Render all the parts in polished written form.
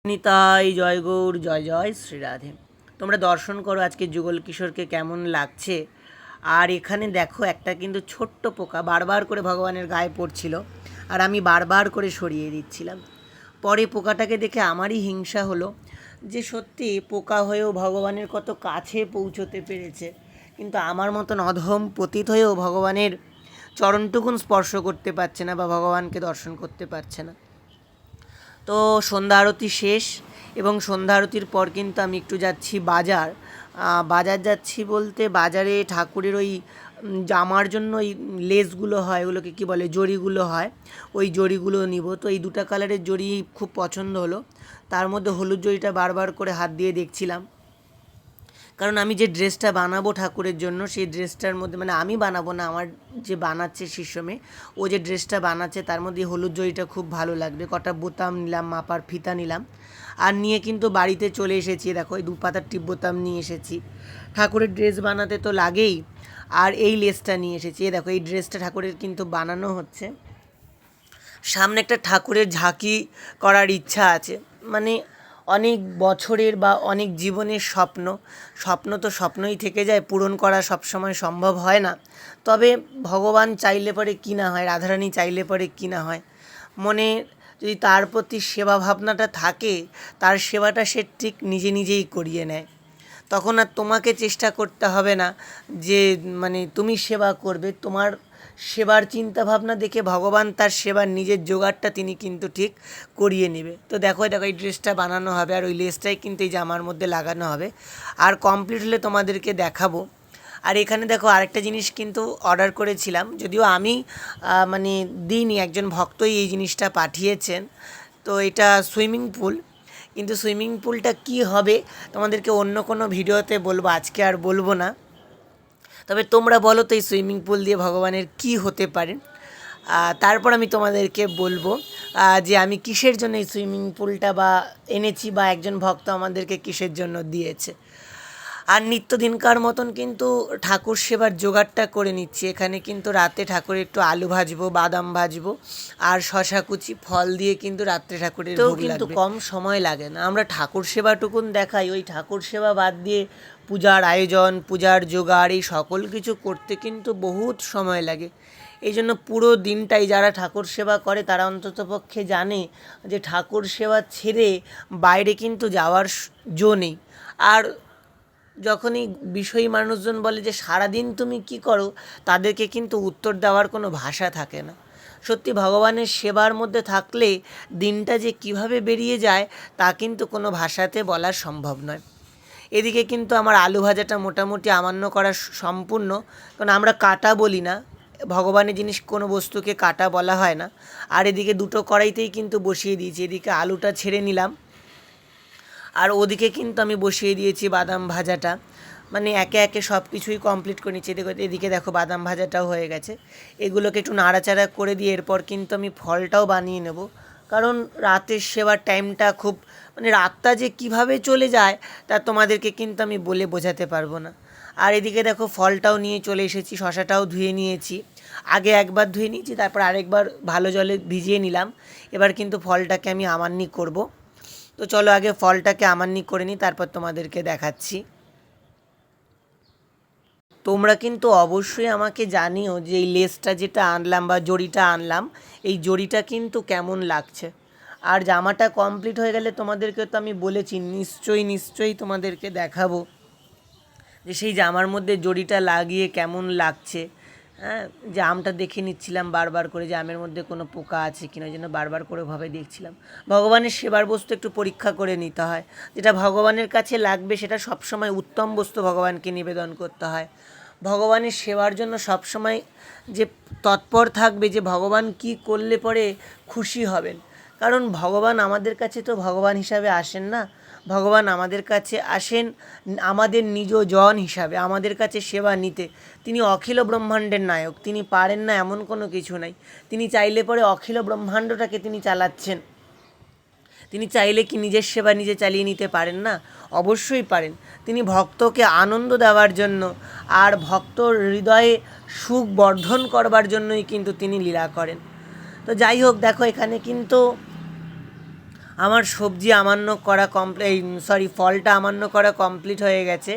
নিতাই জয় গৌর জয় জয় শ্রীরাধে। তোমরা দর্শন করো আজকে যুগল কিশোরকে কেমন লাগছে। আর এখানে দেখো একটা কিন্তু ছোট্ট পোকা বারবার করে ভগবানের গায়ে পড়ছিল, আর আমি বারবার করে সরিয়ে দিচ্ছিলাম। পরে পোকাটাকে দেখে আমারই হিংসা হলো যে সত্যি পোকা হয়েও ভগবানের কত কাছে পৌঁছতে পেরেছে, কিন্তু আমার মতন অধম পতিত হয়েও ভগবানের চরণটুকুন স্পর্শ করতে পারছে না বা ভগবানকে দর্শন করতে পারছে না। তো সন্ধ্যা আরতি শেষ, এবং সন্ধ্যা আরতির পর কিন্তু আমি একটু যাচ্ছি বাজার যাচ্ছি বলতে বাজারে ঠাকুরের ওই জামার জন্য ওই লেসগুলো হয়, ওগুলোকে কী বলে, জড়িগুলো হয়, ওই জড়িগুলো নিব। তো এই দুটো কালারের জড়ি খুব পছন্দ হলো, তার মধ্যে হলুদ জড়িটা বারবার করে হাত দিয়ে দেখছিলাম, কারণ আমি যে ড্রেসটা বানাবো ঠাকুরের জন্য সেই ড্রেসটার মধ্যে, মানে আমি বানাবো না, আমার যে বানাচ্ছে শিষ্যমে, ও যে ড্রেসটা বানাচ্ছে তার মধ্যে হলুদ জড়িটা খুব ভালো লাগবে। কটা বোতাম নিলাম, মাপার ফিতা নিলাম, আর নিয়ে কিন্তু বাড়িতে চলে এসেছি। দেখো এই 2 পাতার টিপ বোতাম নিয়ে এসেছি, ঠাকুরের ড্রেস বানাতে তো লাগেই। আর এই লেসটা নিয়ে এসেছি, দেখো এই ড্রেসটা ঠাকুরের কিন্তু বানানো হচ্ছে। সামনে একটা ঠাকুরের ঝাঁকি করার ইচ্ছা আছে, মানে অনেক বছরের বা অনেক জীবনের স্বপ্ন তো স্বপ্নই থেকে যায়, পূরণ করা সবসময় সম্ভব হয় না। তবে ভগবান চাইলে পরে কী না হয়, রাধারানী চাইলে পরে কী না হয়। মনে যদি তার প্রতি সেবা ভাবনাটা থাকে, তার সেবাটা সে ঠিক নিজে নিজেই করিয়ে নেয়। তখন আর তোমাকে চেষ্টা করতে হবে না যে মানে তুমি সেবা করবে। তোমার সেবার চিন্তাভাবনা দেখে ভগবান তার সেবার নিজের জোগাড়টা তিনি কিন্তু ঠিক করিয়ে নেবে। তো দেখো এই ড্রেসটা বানানো হবে, আর ওই লেসটাই কিন্তু এই জামার মধ্যে লাগানো হবে, আর কমপ্লিট হলে তোমাদেরকে দেখাবো। আর এখানে দেখো আরেকটা জিনিস কিন্তু অর্ডার করেছিলাম, যদিও আমি মানে দিইনি, একজন ভক্তই এই জিনিসটা পাঠিয়েছেন। তো এটা সুইমিং পুল, কিন্তু সুইমিং পুলটা কী হবে তোমাদেরকে অন্য কোনো ভিডিওতে বলবো, আজকে আর বলবো না। তবে তোমরা বলো তো এই সুইমিং পুল দিয়ে ভগবানের কী হতে পারে, তারপর আমি তোমাদেরকে বলবো যে আমি কিসের জন্য এই সুইমিং পুলটা বা এনেছি, বা একজন ভক্ত আমাদেরকে কিসের জন্য দিয়েছে। আর নিত্যদিনকার মতন কিন্তু ঠাকুর সেবার জোগাড়টা করে নিচ্ছি। এখানে কিন্তু রাতে ঠাকুরের একটু আলু ভাজবো, বাদাম ভাজবো, আর শশা কুচি ফল দিয়ে কিন্তু রাত্রে ঠাকুরের ভোগ কিন্তু কম সময় লাগে না। আমরা ঠাকুর সেবাটুকুন দেখাই, ওই ঠাকুর সেবা বাদ দিয়ে পূজার আয়োজন, পূজার জোগাড়, এই সকল কিছু করতে কিন্তু বহুত সময় লাগে। এই জন্য পুরো দিনটাই যারা ঠাকুর সেবা করে তারা অন্ততপক্ষে জানে যে ঠাকুর সেবা ছেড়ে বাইরে কিন্তু যাওয়ার জো নেই। আর যখনই বিষয়ী মানুষজন বলে যে সারাদিন তুমি কি করো, তাদেরকে কিন্তু উত্তর দেওয়ার কোনো ভাষা থাকে না। সত্যি ভগবানের সেবার মধ্যে থাকলে দিনটা যে কিভাবে বেরিয়ে যায় তা কিন্তু কোনো ভাষাতে বলা সম্ভব নয়। এদিকে কিন্তু আমার আলু ভাজাটা মোটামুটি আমান্য করা সম্পূর্ণ, কারণ আমরা কাটা বলি না, ভগবানের জিনিস কোনো বস্তুকে কাটা বলা হয় না। আর এদিকে দুটো কড়াইতেই কিন্তু বসিয়ে দিয়েছি, এদিকে আলুটা ছেড়ে নিলাম, আর ওদিকে কিন্তু আমি বসিয়ে দিয়েছি বাদাম ভাজাটা, মানে একে একে সব কিছুই কমপ্লিট করে নিচ্ছি। এদিকে দেখো বাদাম ভাজাটাও হয়ে গেছে, এগুলোকে একটু নাড়াচাড়া করে দিয়ে এরপর কিন্তু আমি ফলটাও বানিয়ে নেব, কারণ রাতের সেবার টাইমটা খুব, মানে রাতটা যে কিভাবে চলে যায় তা তোমাদেরকে কিন্তু আমি বলে বোঝাতে পারবো না। আর এদিকে দেখো ফলটাও নিয়ে চলে এসেছি, শশাটাও ধুয়ে নিয়েছি, আগে একবার ধুয়ে নিয়েছি, তারপর আরেকবার ভালো জলে ভিজিয়ে নিলাম। এবার কিন্তু ফলটাকে আমি আমান্নি করব। তো চলো আগে ফলটাকে আমান্নি করে নিই, তারপর তোমাদেরকে দেখাচ্ছি। তোমরা কিন্তু অবশ্যই আমাকে জানিও যে এই লেসটা যেটা আনলাম বা জড়িটা আনলাম, এই জড়িটা কিন্তু কেমন লাগছে। আর জামাটা কমপ্লিট হয়ে গেলে তোমাদেরকে তো আমি বলেছি নিশ্চয়ই তোমাদেরকে দেখাবো যে সেই জামার মধ্যে জড়িটা লাগিয়ে কেমন লাগছে। হ্যাঁ, জামটা দেখে নিচ্ছিলাম বারবার করে, যে আমের মধ্যে কোনো পোকা আছে কিনা, ওই জন্য বারবার করে ভাবে দেখছিলাম। ভগবানের সেবার বস্তু একটু পরীক্ষা করে নিতে হয়, যেটা ভগবানের কাছে লাগবে সেটা সবসময় উত্তম বস্তু ভগবানকে নিবেদন করতে হয়। ভগবানের সেবার জন্য সবসময় যে তৎপর থাকবে যে ভগবান কি করলে পরে খুশি হবেন, কারণ ভগবান আমাদের কাছে তো ভগবান হিসাবে আসেন না, ভগবান আমাদের কাছে আসেন আমাদের নিজ জন হিসাবে, আমাদের কাছে সেবা নিতে। তিনি অখিল ব্রহ্মাণ্ডের নায়ক, তিনি পারেন না এমন কোনো কিছু নাই। তিনি চাইলে পরে অখিল ব্রহ্মাণ্ডটাকে তিনি চালাচ্ছেন। তিনি চাইলে কি নিজের সেবা নিজে চালিয়ে নিতে পারেন না? অবশ্যই পারেন। তিনি ভক্তকে আনন্দ দেওয়ার জন্য আর ভক্তর হৃদয়ে সুখ বর্ধন করবার জন্যই কিন্তু তিনি লীলা করেন। তো যাই হোক, দেখো এখানে কিন্তু আমার সবজি আমান্য করা ফলটা আমান্য করা কমপ্লিট হয়ে গেছে।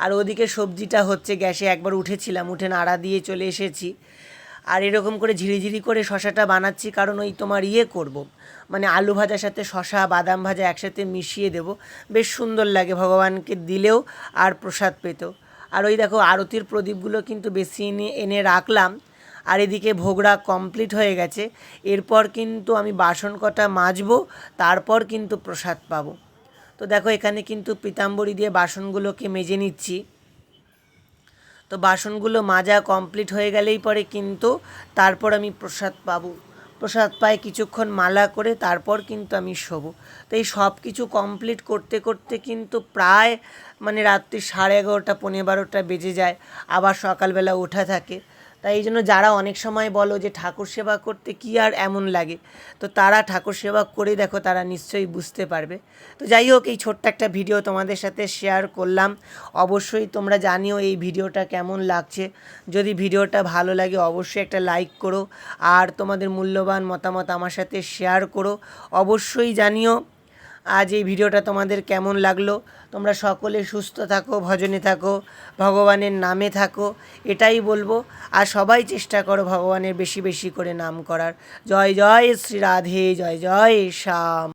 আর ওদিকে সবজিটা হচ্ছে, গ্যাসে একবার উঠেছিলাম, উঠে নাড়া দিয়ে চলে এসেছি। আর এরকম করে ঝিরিঝিরি করে শশাটা বানাচ্ছি, কারণ ওই তোমার করব, মানে আলু ভাজার সাথে শশা বাদাম ভাজা একসাথে মিশিয়ে দেব, বেশ সুন্দর লাগে ভগবানকে দিলেও আর প্রসাদ পেতেও। আর ওই দেখো আরতির প্রদীপগুলো কিন্তু বেশি এনে এনে রাখলাম। আর এদিকে ভোগরা কমপ্লিট হয়ে গেছে। এরপর কিন্তু আমি বাসন কটা মাজবো, তারপর কিন্তু প্রসাদ পাবো। তো দেখো এখানে কিন্তু পিতাম্বরী দিয়ে বাসনগুলোকে মেজে নিচ্ছি। তো বাসনগুলো মাজা কমপ্লিট হয়ে গেলেই পরে কিন্তু তারপর আমি প্রসাদ পাবো। প্রসাদ পাই কিছুক্ষণ মালা করে, তারপর কিন্তু আমি শোবো। তো এই সব কিছু কমপ্লিট করতে করতে কিন্তু প্রায় মানে রাত্রি 11:30 12:30 বেজে যায়। আবার সকালবেলা ওঠা থাকে। তাই এই জন্য যারা অনেক সময় বলো যে ঠাকুর সেবা করতে কী আর এমন লাগে, তো তারা ঠাকুর সেবা করে দেখো, তারা নিশ্চয়ই বুঝতে পারবে। তো যাই হোক, এই ছোট্ট একটা ভিডিও তোমাদের সাথে শেয়ার করলাম। অবশ্যই তোমরা জানিও এই ভিডিওটা কেমন লাগছে। যদি ভিডিওটা ভালো লাগে অবশ্যই একটা লাইক করো, আর তোমাদের মূল্যবান মতামত আমার সাথে শেয়ার করো। অবশ্যই জানিও আজ এই ভিডিওটা তোমাদের কেমন লাগলো। তোমরা সকলে সুস্থ থাকো, ভজনে থাকো, ভগবানের নামে থাকো, এটাই বলবো। আর সবাই চেষ্টা করো ভগবানের বেশি বেশি করে নাম করার। জয় জয় শ্রী রাধে, জয় জয় শ্যাম।